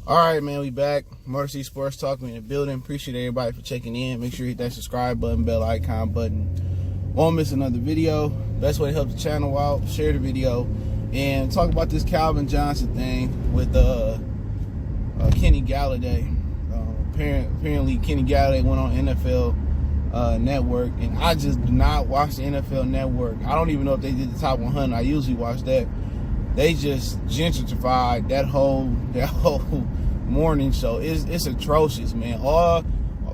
All right, man, we back. Motor City Sports Talk, we in the building. Appreciate everybody for checking in. Make sure you hit that subscribe button, bell icon button. Won't miss another video. Best way to help the channel out, share the video, and talk about this Calvin Johnson thing with Kenny Galloday. Apparently, Kenny Galloday went on NFL Network, and I just do not watch the NFL Network. I don't even know if they did the top 100. I usually watch that. They just gentrified that whole morning show. It's atrocious, man.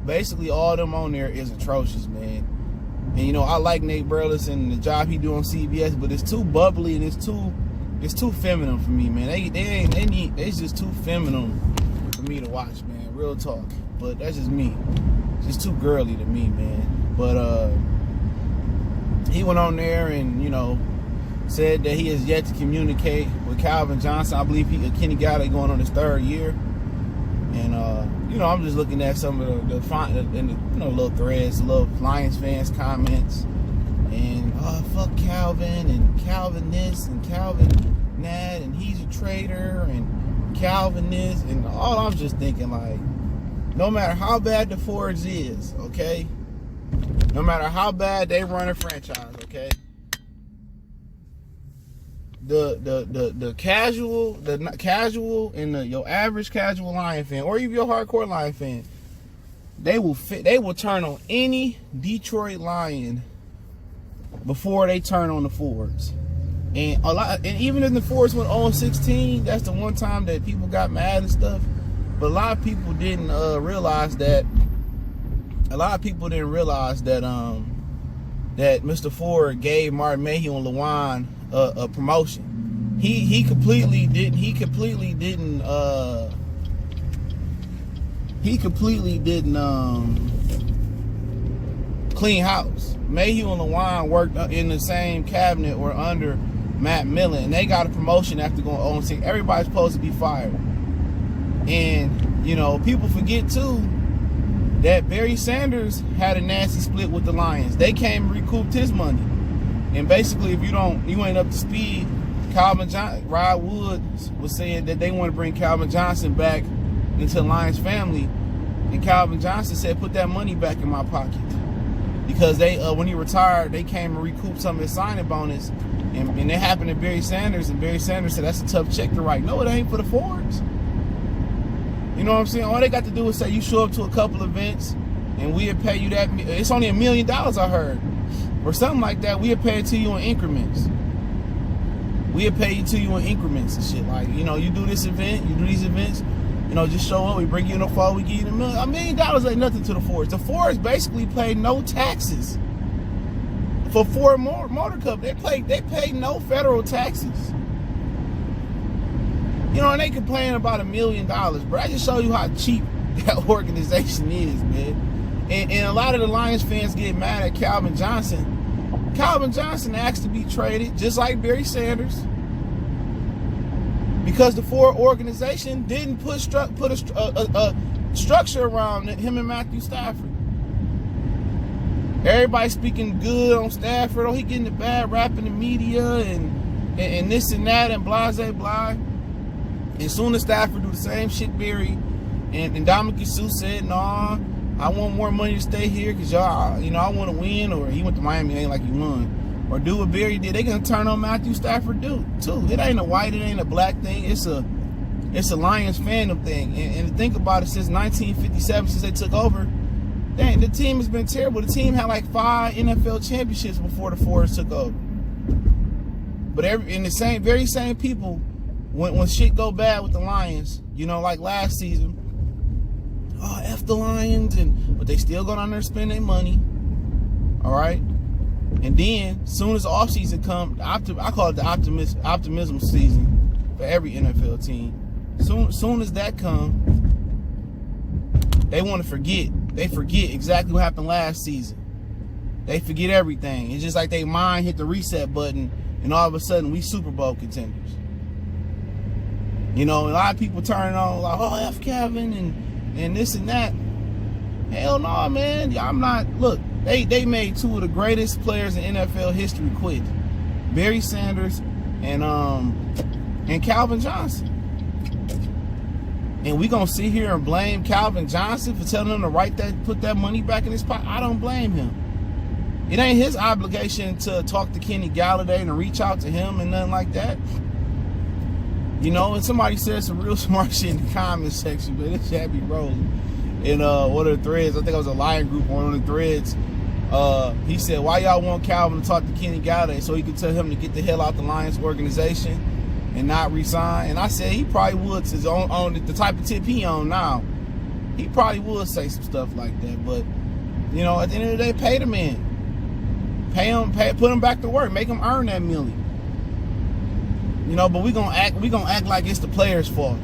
Basically all of them on there is atrocious, man. And you know, I like Nate Burleson and the job he do on CBS, but it's too bubbly and it's too feminine for me, man. It's just too feminine for me to watch, man. Real talk. But that's just me. It's just too girly to me, man. But he went on there and, you know, said that he has yet to communicate with Calvin Johnson. I believe Kenny Galloday going on his third year. And, you know, I'm just looking at some of the little threads, the little Lions fans comments. And, fuck Calvin, and Calvin this, and Calvin that, and he's a traitor, and Calvin this. And all I'm just thinking, like, no matter how bad the Fords is, okay? No matter how bad they run a franchise, okay? The casual and your average casual Lion fan, or even your hardcore Lion fan, they will turn on any Detroit Lion before they turn on the Fords. And even if the Fords went 0-16, that's the one time that people got mad and stuff. But a lot of people didn't realize that. A lot of people didn't realize that that Mr. Ford gave Martin Mayhew and LeJuan a promotion. He completely didn't clean house. Mayhew and LeJuan worked in the same cabinet or under Matt Millen, and they got a promotion after going 0-6. Everybody's supposed to be fired. And you know, people forget too that Barry Sanders had a nasty split with the Lions. They came and recouped his money. And basically, if you ain't up to speed, Rod Wood was saying that they want to bring Calvin Johnson back into the Lions family. And Calvin Johnson said, put that money back in my pocket. Because they, when he retired, they came and recouped some of his signing bonus. And it happened to Barry Sanders. And Barry Sanders said, that's a tough check to write. No, it ain't for the Fords. You know what I'm saying? All they got to do is say, you show up to a couple events and we'll pay you that. It's only $1 million, I heard. Or something like that. We'll pay it to you in increments. We'll pay it to you in increments and shit. Like, you know, you do this event, you do these events, you know, just show up, we bring you in the fall, we give you $1 million. $1 million ain't nothing to the Fords. The Fords basically paid no taxes for Ford Motor Company. They paid no federal taxes. You know, and they complain about $1 million, bro. I just show you how cheap that organization is, man. And a lot of the Lions fans get mad at Calvin Johnson. Calvin Johnson asked to be traded, just like Barry Sanders, because the Ford organization didn't put a structure around him and Matthew Stafford. Everybody speaking good on Stafford. Oh, he getting the bad rap in the media and this and that and blah, blah, blah. And soon as Stafford do the same shit, Barry and Dominique Sue said, nah, I want more money to stay here because y'all, you know, I want to win. Or he went to Miami, ain't like he won. Or do what Barry did. They gonna turn on Matthew Stafford too. It ain't a white, it ain't a black thing. It's a Lions fandom thing. And to think about it, since 1957, since they took over, dang, the team has been terrible. The team had like 5 NFL championships before the Fords took over. But the very same people, when shit go bad with the Lions, you know, like last season, oh, F the Lions, but they still go down there and spend their money, all right? And then, soon as the offseason comes, I call it the optimism season for every NFL team. Soon as that comes, they want to forget. They forget exactly what happened last season. They forget everything. It's just like they mind hit the reset button, and all of a sudden, we Super Bowl contenders. You know, a lot of people turning on like, oh, F Calvin and this and that. Hell no, man. I'm not. Look, they made 2 of the greatest players in NFL history quit. Barry Sanders and Calvin Johnson. And we gonna sit here and blame Calvin Johnson for telling him to put that money back in his pocket? I don't blame him. It ain't his obligation to talk to Kenny Galloday and reach out to him and nothing like that. You know, and somebody said some real smart shit in the comment section, but this shit be rolling. In one of the threads, I think it was a Lion Group on one of the threads, he said, why y'all want Calvin to talk to Kenny Galloday so he could tell him to get the hell out the Lions organization and not resign? And I said he probably would, on the type of tip he on now, he probably would say some stuff like that. But, you know, at the end of the day, pay the man. Pay him, put him back to work, make him earn that $1 million. You know, but we gonna act like it's the players' fault.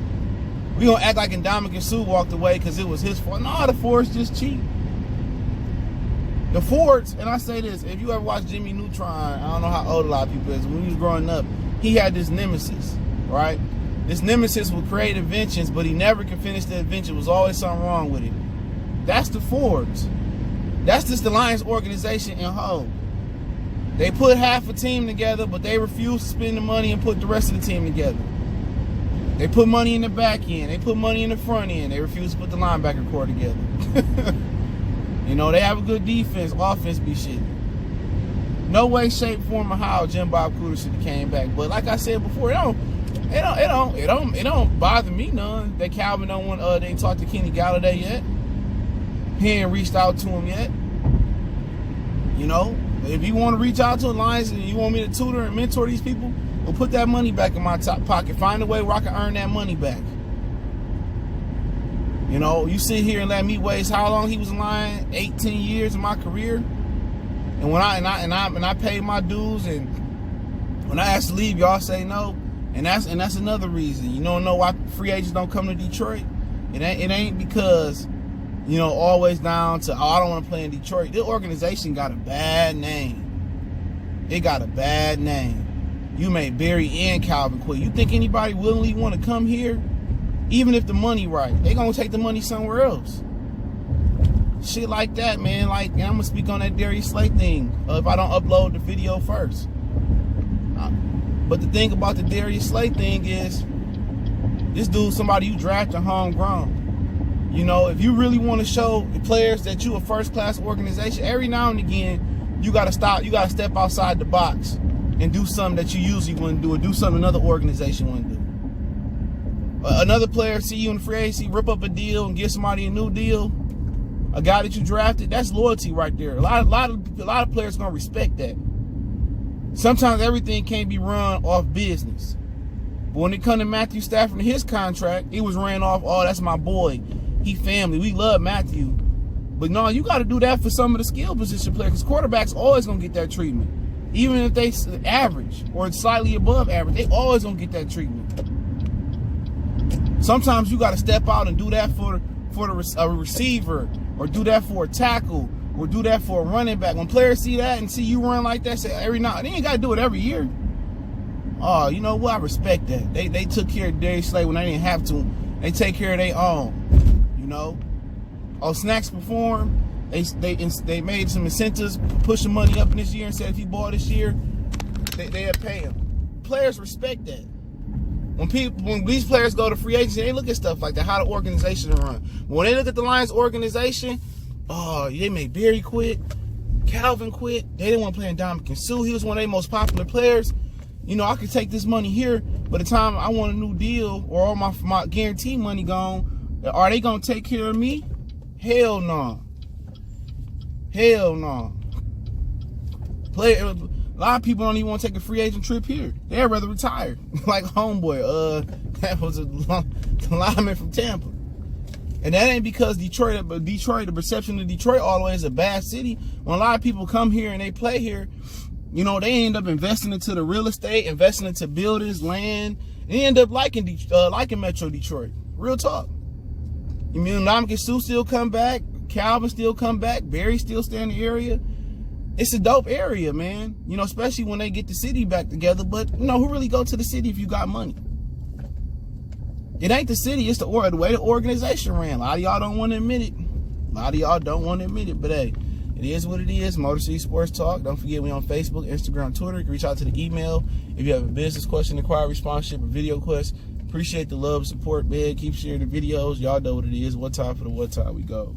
We gonna act like Ndamukong Suh walked away because it was his fault. No, the Fords just cheap. The Fords, and I say this, if you ever watch Jimmy Neutron, I don't know how old a lot of people is, when he was growing up, he had this nemesis, right? This nemesis would create inventions, but he never could finish the invention. There was always something wrong with it. That's the Fords. That's just the Lions organization in whole. They put half a team together, but they refuse to spend the money and put the rest of the team together. They put money in the back end. They put money in the front end. They refuse to put the linebacker core together. You know, they have a good defense. Offense be shit. No way, shape, form, or how Jim Bob Cooter should have came back. But like I said before, it don't bother me none that Calvin don't want they ain't talked to Kenny Galloday yet. He ain't reached out to him yet. You know, if you want to reach out to the Lions and you want me to tutor and mentor these people, well, put that money back in my top pocket. Find a way where I can earn that money back. You know, you sit here and let me waste how long he was in line, 18 years of my career. And when I paid my dues, and when I asked to leave, y'all say no. And that's another reason. You don't know why free agents don't come to Detroit? It ain't because, you know, always down to, oh, I don't want to play in Detroit. This organization got a bad name. It got a bad name. You made Barry and Calvin quit. You think anybody willingly want to come here? Even if the money right, they gonna take the money somewhere else. Shit like that, man. Like, and I'm gonna speak on that Darius Slay thing if I don't upload the video first. But the thing about the Darius Slay thing is, this dude's somebody you drafted homegrown. You know, if you really want to show the players that you a first-class organization, every now and again, you gotta step outside the box and do something that you usually wouldn't do, or do something another organization wouldn't do. Another player see you in free agency, rip up a deal and give somebody a new deal. A guy that you drafted, that's loyalty right there. A lot of players gonna respect that. Sometimes everything can't be run off business. But when it comes to Matthew Stafford and his contract, it was ran off, oh, that's my boy. He family. We love Matthew. But no, you got to do that for some of the skill position players, because quarterbacks always gonna get that treatment. Even if they average or slightly above average, they always gonna get that treatment. Sometimes you got to step out and do that for a receiver, or do that for a tackle, or do that for a running back. When players see that and see you run like that, say every now, they ain't got to do it every year. Oh, you know what? I respect that. They took care of Darius Slay when they didn't have to. They take care of their own. You know. Oh, Snacks Perform. They made some incentives, pushing money up in this year, and said if he bought this year, they'll pay him. Players respect that. When these players go to free agency, they look at stuff like that, how the organization run. When they look at the Lions organization, oh, they made Barry quit, Calvin quit. They didn't want to play in Ndamukong Suh. He was one of their most popular players. You know, I could take this money here, but the time I want a new deal or all my guarantee money gone, are they gonna take care of me? Hell no. Hell no. A lot of people don't even want to take a free agent trip here. They'd rather retire. Like homeboy, that was a lineman from Tampa. And that ain't because Detroit, the perception of Detroit always is a bad city. When a lot of people come here and they play here, you know, they end up investing into the real estate, investing into buildings, land. They end up liking Metro Detroit. Real talk. You mean Ndamukong Suh still come back, Calvin still come back, Barry still stay in the area. It's a dope area, man. You know, especially when they get the city back together. But, you know, who really go to the city if you got money? It ain't the city, it's the way the organization ran. A lot of y'all don't want to admit it. But hey, it is what it is. Motor City Sports Talk. Don't forget, we on Facebook, Instagram, Twitter. You can reach out to the email if you have a business question, inquiry, sponsorship, or video request. Appreciate the love and support, man. Keep sharing the videos. Y'all know what it is. One time for the one time we go.